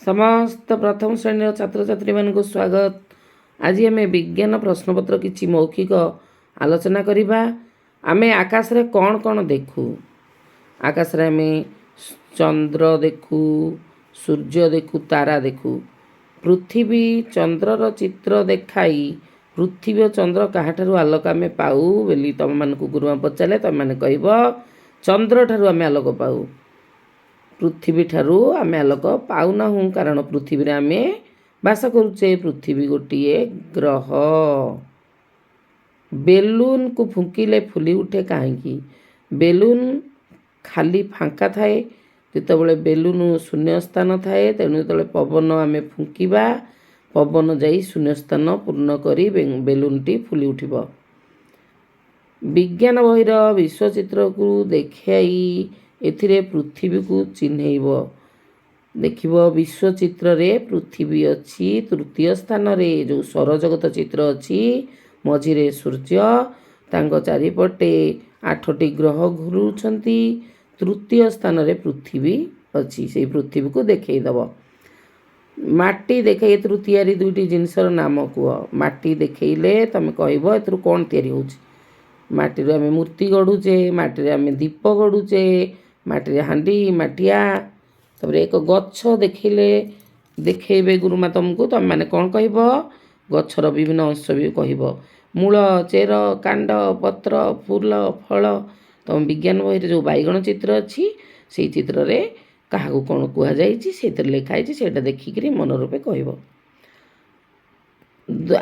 समस्त प्रथम श्रेणी छात्र छात्री मानक स्वागत। आज आम विज्ञान प्रश्नपत्र किछि मौखिक आलोचना करिबा। आमे आकाश रे कौन कौन देखू? आकाश रे आमे चंद्र देखू, सूर्य देखू, तारा देखू। पृथ्वी चंद्रर चित्र देखाई पृथ्वी और चंद्र काहाठारु आलोक आमे पाऊ बोली तुम मानकु गुरुमा पचारे तुम माने कहब चंद्र ठारु आमे आलोक पाऊ। पृथ्वी ठारू आम आलोक पाऊना हूँ कारण पृथ्वी रे आमे बास करुचे। पृथ्वी गोटे ग्रह। बेलून को फुंकिले फुली उठे कहीं? बेलून खाली फांका थाए जितेबाला बेलून शून्य स्थान थाए, तेणु जो पवन आम फुंकिबा पवन जाई शून्य स्थान पूर्ण करी बेलूनटी फुली उठिब। विज्ञान बहिर विश्वचित्र को देखाई एथिरे पृथ्वी को चिन्हैब। देखिब विश्वचित्र रे पृथ्वी अच्छी तृतीय स्थान रे, जो सौरजगत चित्र अच्छी मझिरे सूर्य तांको चारिपटे 8टी ग्रह घुरुछंती। तृतीय स्थान रे पृथ्वी अच्छी, से पृथ्वी को देखई दब। माटी देखई तृतीय दुईटी जिनसर नाम कुह। माटी देखैले तमे कहब एथरु कोन तयारी होउछि। माटी रे आमे मूर्ति गढ़ुचे, माटी रे आमे दीप गढ़ुचे, माटी रे हांडी माटिया। तब एक गछ देखिले देखेबे गुरुमा तुमको तुम माने कौन कहब? गछर विभिन्न अंश भी कहब, मूल, चेर, कांड, पत्र, फूल, फल। तुम विज्ञान बही जो बैगण चित्र अच्छी से चित्र रे क्या कौन कहुई से लिखाई से देखिक मन रूपे कहब।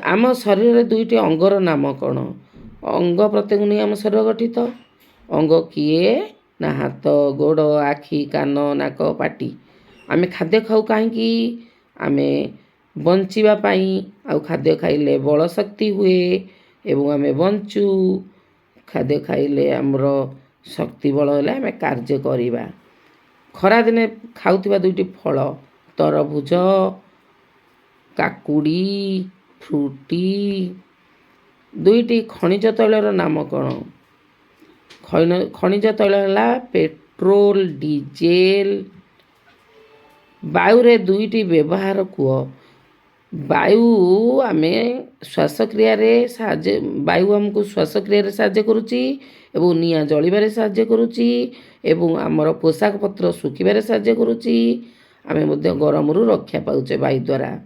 आम शरीर में दुईटी अंगर नाम कौन? अंग प्रत्येक नहीं आम शरीर गठित। अंग किए ना हाथ, गोड़, आखि, कान, नाक, पाटी। आमे खाद्य खाऊ कहीं? आमे बंचिबा पाई। आउ खाद्य खाइले बल शक्ति हुए एवं आमे बंचू। खाद्य खाइले आमर शक्ति बल हेले आमे कार्य करिबा। खरा दिने खाउथिबा दुईटी फल तरभुज, काकुड़ी, फ्रूटी। दुईटी खनिज तैलर नाम कौन? खनिज तैल है पेट्रोल, डीजेल। वायु रे दुईटी व्यवहार कुह। वायु आमे श्वासक्रिया रे साहाय्य, वायु हमको श्वासक्रिया रे साहाय्य करुची एवं निया जलिबारे साहाय्य करुची एवं आमर पोशाक पत्र सुखिबारे साहाय्य करुची। आमे मध्य गरम रु रक्षा पाउचे वायु द्वारा।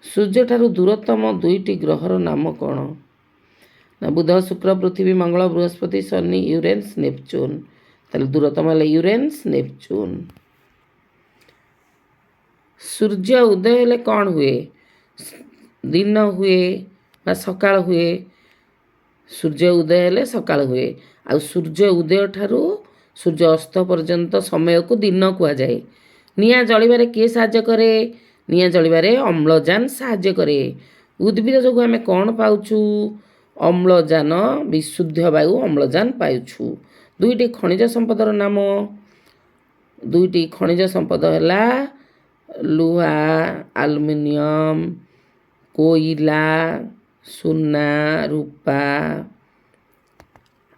सूर्य ठारू दूरतम दुईटी ग्रहर नाम कौन? ना बुध, शुक्र, पृथ्वी, मंगल, बृहस्पति, शनि, यूरेन्स, नेपच्यून। ताले दूरतम है यूरेन्स, नेपच्यून। सूर्य उदय हेले कौन हुए? दिन हुए ना सकाळ हुए? सूर्य उदय हेले सकाळ हुए। आ सूर्य उदय ठारू सूर्य अस्त पर्यंत समय को दिन कह जाए। निया जलिबारे किए साहाय्य करे? निया जलिबारे अम्लजान साहाय्य करे। उद्भिद जो आमे कौन पाउछु? अम्लजान, विशुद्ध वायु अम्लजान पाउछु। दुईटी खनिज संपदर नाम। दुईटी खनिज संपद है लुहा, आलुमिनियम, कोइला, सुना, रूपा।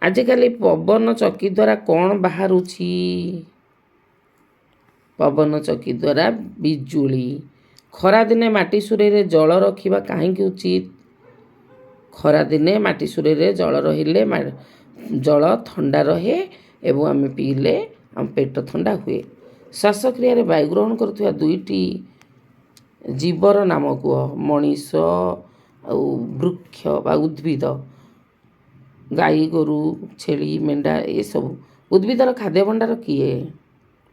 आजिकल पवन चक्की द्वारा कौन बाहरुछि? पवन चक्की द्वारा बिजुली। खरा दिने माटी सुरे जल रखिबा कहीं उचित? खरा दिने माटी सुरे जल रहिले जल ठंडा रहे एवं आम पीले आम पेट ठंडा हुए। श्वासक्रिया रे वायु ग्रहण करुवा दुईटी जीवर नाम कह। मनीष आउ वृक्ष बा उद्भिद, गाई, गोरु, छेली, मेंढा। ये सब उद्भिदर खाद्य भंडार किए?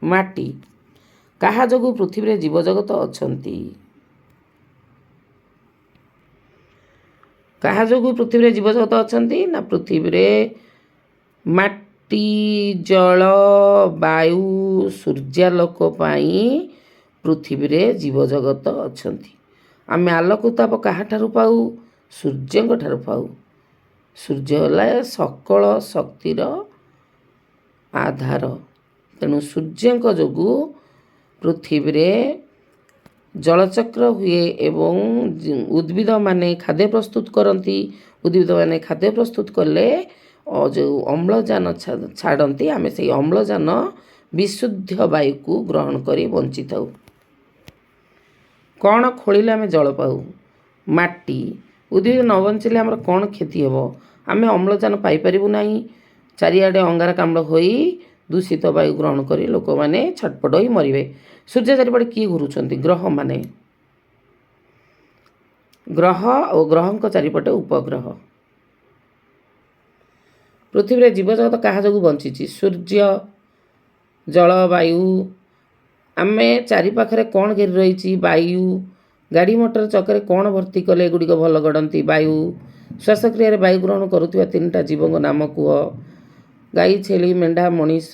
माटी। कहा जोगु पृथ्वी रे जीवजगत अछंती? कहा जोगु पृथ्वी रे जीवजगत अछंती? ना पृथ्वी रे माटी, जल, वायु, सूर्यालोक पाई पृथ्वी रे जीवजगत अछंती। आमे आलोक ताप काहाठारु पाऊ? सूर्यंक ठारु पाऊ। सूर्य होला सकल शक्तिर आधार। तेणु सूर्यंक जोगु पृथ्वी रे जलचक्र हुए एवं उद्भिद माने खाद्य प्रस्तुत करती। उद्भिद माने खाद्य प्रस्तुत कले जो अम्लजान छाड़ती, आमे से अम्लजान विशुद्ध वायु को ग्रहण करी बंची थाउ। କ'ଣ ଖୋଳିଲେ ଆମେ ଜଳ ପାଉ? ମାଟି। ଉଦ୍ଭିଦ ନ ବଞ୍ଚିଲେ ଆମର କ'ଣ କ୍ଷତି ହେବ? ଆମେ ଅମ୍ଳଜାନ ପାଇପାରିବୁ ନାହିଁ। ଚାରିଆଡ଼େ ଅଙ୍ଗାରକାମ୍ଳ ହୋଇ ଦୂଷିତ ବାୟୁ ଗ୍ରହଣ କରି ଲୋକମାନେ ଛଟପଟ ହୋଇ ମରିବେ। ସୂର୍ଯ୍ୟ ଚାରିପଟେ କିଏ ଘୁରୁଛନ୍ତି? ଗ୍ରହମାନେ। ଗ୍ରହ ଓ ଗ୍ରହଙ୍କ ଚାରିପଟେ ଉପଗ୍ରହ। ପୃଥିବୀରେ ଜୀବଜଗତ କାହା ଯୋଗୁଁ ବଞ୍ଚିଛି? ସୂର୍ଯ୍ୟ, ଜଳବାୟୁ। ଆମେ ଚାରିପାଖରେ କ'ଣ ଘେରି ରହିଛି? ବାୟୁ। ଗାଡ଼ି ମଟର ଚକରେ କ'ଣ ଭର୍ତ୍ତି କଲେ ଏଗୁଡ଼ିକ ଭଲ ଗଡ଼ନ୍ତି? ବାୟୁ। ଶ୍ୱାସକ୍ରିୟାରେ ବାୟୁ ଗ୍ରହଣ କରୁଥିବା 3ଟା ଜୀବଙ୍କ ନାମ କୁହ? ଗାଈ, ଛେଳି, ମେଣ୍ଢା, ମଣିଷ।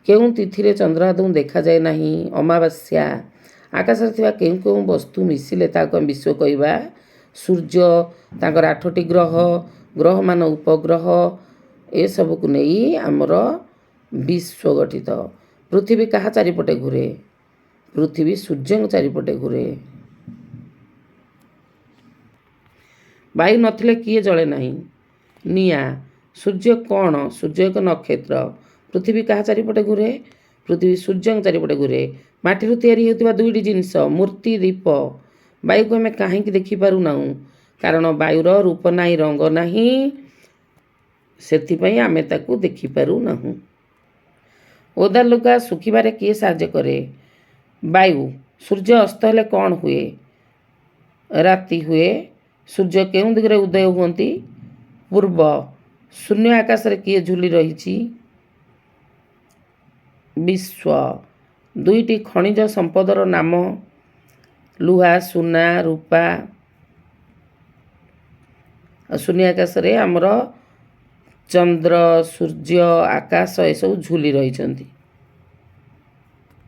କେଉଁ ତିଥିରେ ଚନ୍ଦ୍ର ଆଦୌ ଦେଖାଯାଏ ନାହିଁ? ଅମାବାସ୍ୟା। ଆକାଶରେ ଥିବା କେଉଁ କେଉଁ ବସ୍ତୁ ମିଶିଲେ ତାହାକୁ ଆମେ ବିଶ୍ୱ କହିବା? ସୂର୍ଯ୍ୟ, ତାଙ୍କର 8ଟି ଗ୍ରହ, ଗ୍ରହମାନ ଉପଗ୍ରହ, ଏସବୁକୁ ନେଇ ଆମର ବିଶ୍ୱ ଗଠିତ। ପୃଥିବୀ କାହା ଚାରିପଟେ ଘୁରେ? ପୃଥିବୀ ସୂର୍ଯ୍ୟଙ୍କ ଚାରିପଟେ ଘୁରେ। ବାୟୁ ନଥିଲେ କିଏ ଜଳେ ନାହିଁ? ନିଆଁ। ସୂର୍ଯ୍ୟ କ'ଣ? ସୂର୍ଯ୍ୟ ଏକ ନକ୍ଷତ୍ର। ପୃଥିବୀ କାହା ଚାରିପଟେ ଘୁରେ? ପୃଥିବୀ ସୂର୍ଯ୍ୟଙ୍କ ଚାରିପଟେ ଘୁରେ। ମାଟିରୁ ତିଆରି ହେଉଥିବା 2ଟି ଜିନିଷ, ମୂର୍ତ୍ତି, ଦୀପ। ବାୟୁକୁ ଆମେ କାହିଁକି ଦେଖିପାରୁନାହୁଁ? କାରଣ ବାୟୁର ରୂପ ନାହିଁ, ରଙ୍ଗ ନାହିଁ, ସେଥିପାଇଁ ଆମେ ତାକୁ ଦେଖିପାରୁନାହୁଁ। ଓଦା ଲୁଗା ଶୁଖିବାରେ କିଏ ସାହାଯ୍ୟ କରେ? ବାୟୁ। ସୂର୍ଯ୍ୟ ଅସ୍ତ ହେଲେ କ'ଣ ହୁଏ? ରାତି ହୁଏ। ସୂର୍ଯ୍ୟ କେଉଁ ଦିଗରେ ଉଦୟ ହୁଅନ୍ତି? ପୂର୍ବ। ଶୂନ୍ୟ ଆକାଶରେ କିଏ ଝୁଲି ରହିଛି? ବିଶ୍ୱ। 2ଟି ଖଣିଜ ସମ୍ପଦର ନାମ? ଲୁହା, ସୁନା, ରୂପା। ଶୂନ୍ୟ ଆକାଶରେ ଆମର ଚନ୍ଦ୍ର, ସୂର୍ଯ୍ୟ, ଆକାଶ ଏସବୁ ଝୁଲି ରହିଛନ୍ତି।